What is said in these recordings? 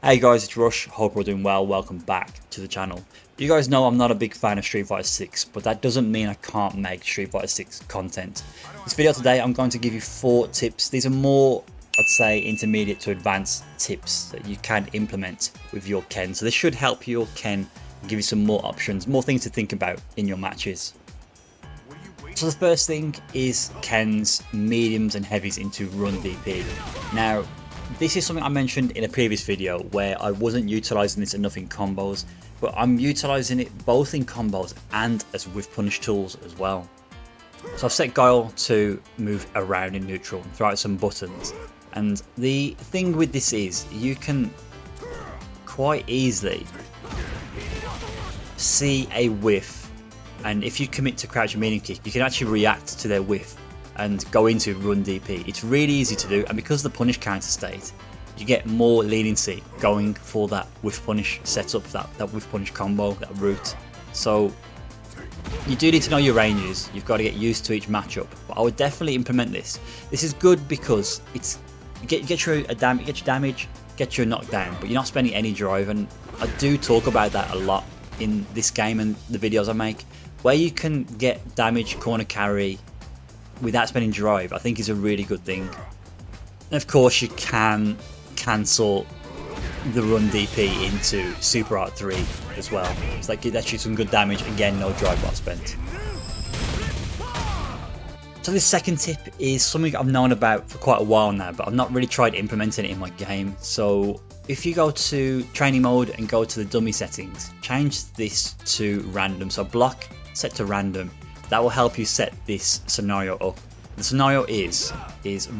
Hey guys, it's Rush, hope we're doing well, welcome back to the channel. You guys know I'm not a big fan of Street Fighter 6, but that doesn't mean I can't make Street Fighter 6 content. This video today I'm going to give you 4 tips. These are more, I'd say, intermediate to advanced tips that you can implement with your Ken. So this should help your Ken and give you some more options, more things to think about in your matches. So the first thing is Ken's mediums and heavies into run DP. Now, this is something I mentioned in a previous video where I wasn't utilizing this enough in combos, but I'm utilizing it both in combos and as with punish tools as well. So I've set Guile to move around in neutral and throw out some buttons. And the thing with this is you can quite easily see a whiff, and if you commit to crouch and medium kick, you can actually react to their whiff and go into run DP. It's really easy to do, and because of the punish counter state, you get more leniency going for that whiff punish setup, that whiff punish combo, that route. So you do need to know your ranges, you've got to get used to each matchup, but I would definitely implement this. This is good because it's get you damage, get you a knockdown, but you're not spending any drive, and I do talk about that a lot in this game and the videos I make, where you can get damage, corner carry, without spending drive. I think is a really good thing. And of course you can cancel the run DP into Super Art 3 as well. It's like that's you some good damage, again no drive bar spent. So this second tip is something I've known about for quite a while now, but I've not really tried implementing it in my game. So if you go to training mode and go to the dummy settings, change this to random. So block set to random. That will help you set this scenario up. The scenario is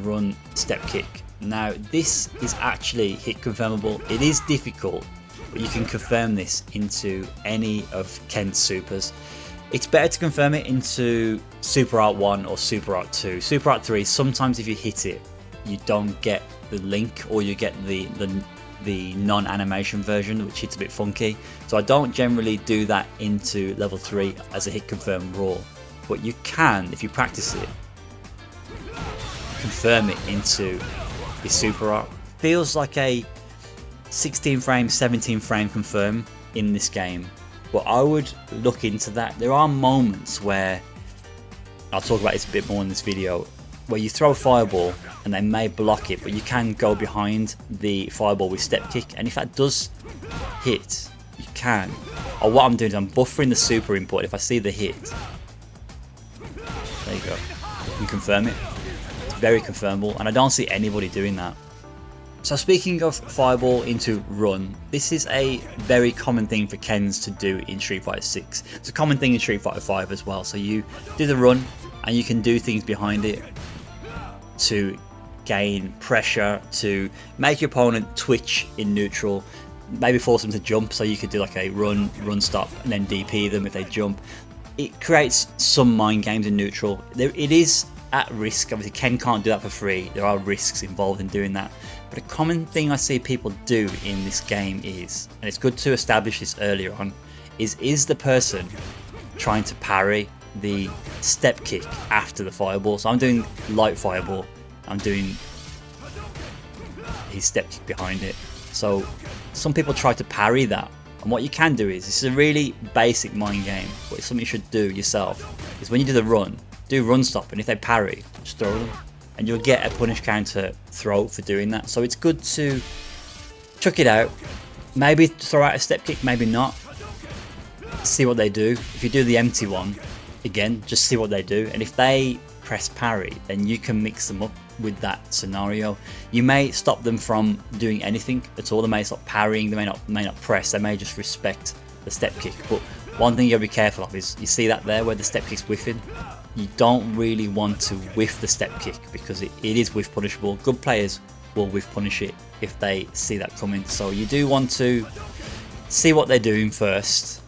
run step kick. Now this is actually hit confirmable. It is difficult, but you can confirm this into any of Ken's supers. It's better to confirm it into Super Art 1 or Super Art 2. Super Art 3, sometimes if you hit it, you don't get the link, or you get the non-animation version, which hits a bit funky. So I don't generally do that into level 3 as a hit confirm raw. But you can, if you practice it, confirm it into the Super Art. Feels like a 16 frame, 17 frame confirm in this game, but I would look into that. There are moments where, I'll talk about this a bit more in this video, where you throw a fireball and they may block it, but you can go behind the fireball with step kick, and if that does hit, you can. Or what I'm doing is I'm buffering the super input. If I see the hit, there you go, you can confirm it. It's very confirmable, and I don't see anybody doing that. So speaking of fireball into run, this is a very common thing for Kens to do in Street Fighter 6. It's a common thing in Street Fighter 5 as well. So you do the run and you can do things behind it to gain pressure, to make your opponent twitch in neutral, maybe force them to jump, so you could do like a run stop and then DP them if they jump. It creates some mind games in neutral. It is at risk. Obviously Ken can't do that for free. There are risks involved in doing that. But a common thing I see people do in this game is, and it's good to establish this earlier on, is the person trying to parry the step kick after the fireball. So I'm doing light fireball, I'm doing his step kick behind it. So some people try to parry that, and what you can do is, this is a really basic mind game, but it's something you should do yourself, is when you do the run, do run stop, and if they parry, just throw them, and you'll get a punish counter throw for doing that. So it's good to chuck it out, maybe throw out a step kick, maybe not, see what they do. If you do the empty one, again, just see what they do, and if they press parry, then you can mix them up with that scenario. You may stop them from doing anything at all. They may stop parrying, they may not press, they may just respect the step kick. But one thing you gotta be careful of is, you see that there where the step kick's whiffing, you don't really want to whiff the step kick, because it is whiff punishable. Good players will whiff punish it if they see that coming. So you do want to see what they're doing first,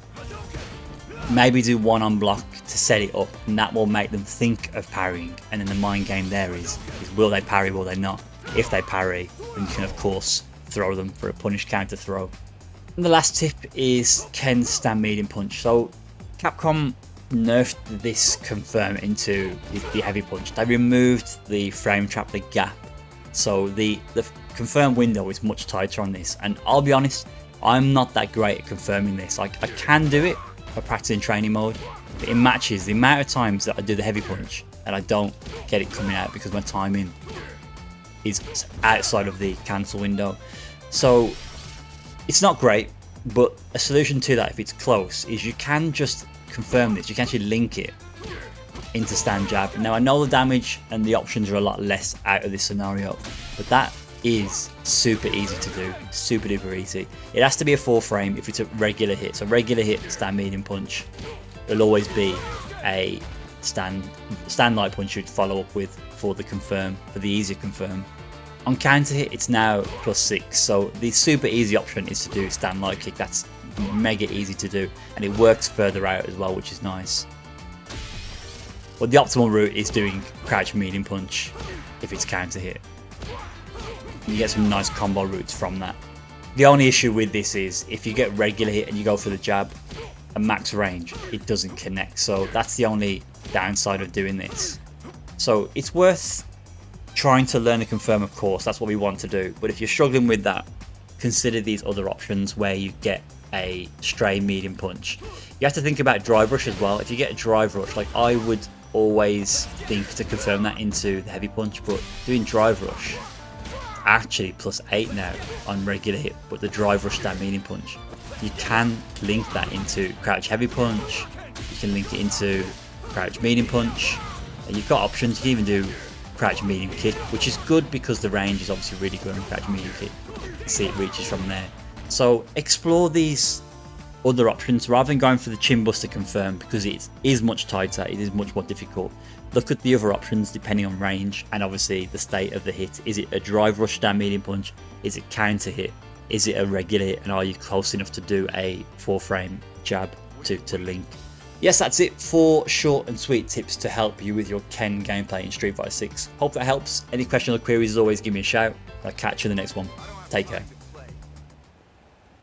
maybe do one on block to set it up, and that will make them think of parrying. And then the mind game there is will they parry, will they not? If they parry, then you can of course throw them for a punish counter throw. And the last tip is Ken's stand medium punch. So Capcom nerfed this confirm into the heavy punch. They removed the frame trap, the gap. So the confirm window is much tighter on this, and I'll be honest, I'm not that great at confirming this. Like, I can do it by practicing training mode, but in matches, the amount of times that I do the heavy punch and I don't get it coming out because my timing is outside of the cancel window. So it's not great, but a solution to that, if it's close, is you can just confirm this. You can actually link it into stand jab. Now I know the damage and the options are a lot less out of this scenario, but that is super easy to do, super duper easy. It has to be a 4 frame if it's a regular hit. So regular hit, stand medium punch, it'll always be a stand light punch you'd follow up with for the confirm, for the easier confirm. On counter hit, it's now +6, so the super easy option is to do stand light kick. That's mega easy to do, and it works further out as well, which is nice. But the optimal route is doing crouch medium punch if it's counter hit. You get some nice combo routes from that. The only issue with this is if you get regular hit and you go for the jab at max range, it doesn't connect. So that's the only downside of doing this. So it's worth trying to learn a confirm, of course, that's what we want to do. But if you're struggling with that, consider these other options where you get a stray medium punch. You have to think about drive rush as well. If you get a drive rush, like I would always think to confirm that into the heavy punch, but doing drive rush, actually +8 now on regular hit, but the drive rush stand medium punch, you can link that into crouch heavy punch, you can link it into crouch medium punch, and you've got options. You can even do crouch medium kick, which is good because the range is obviously really good on crouch medium kick. You see it reaches from there. So explore these other options rather than going for the chin buster confirm, because it is much tighter, it is much more difficult. Look at the other options depending on range and obviously the state of the hit. Is it a drive rush down medium punch? Is it counter hit? Is it a regular hit? And are you close enough to do a 4 frame jab to link? Yes, that's it for short and sweet tips to help you with your Ken gameplay in Street Fighter 6. Hope that helps. Any questions or queries, as always, give me a shout. I'll catch you in the next one. Take care.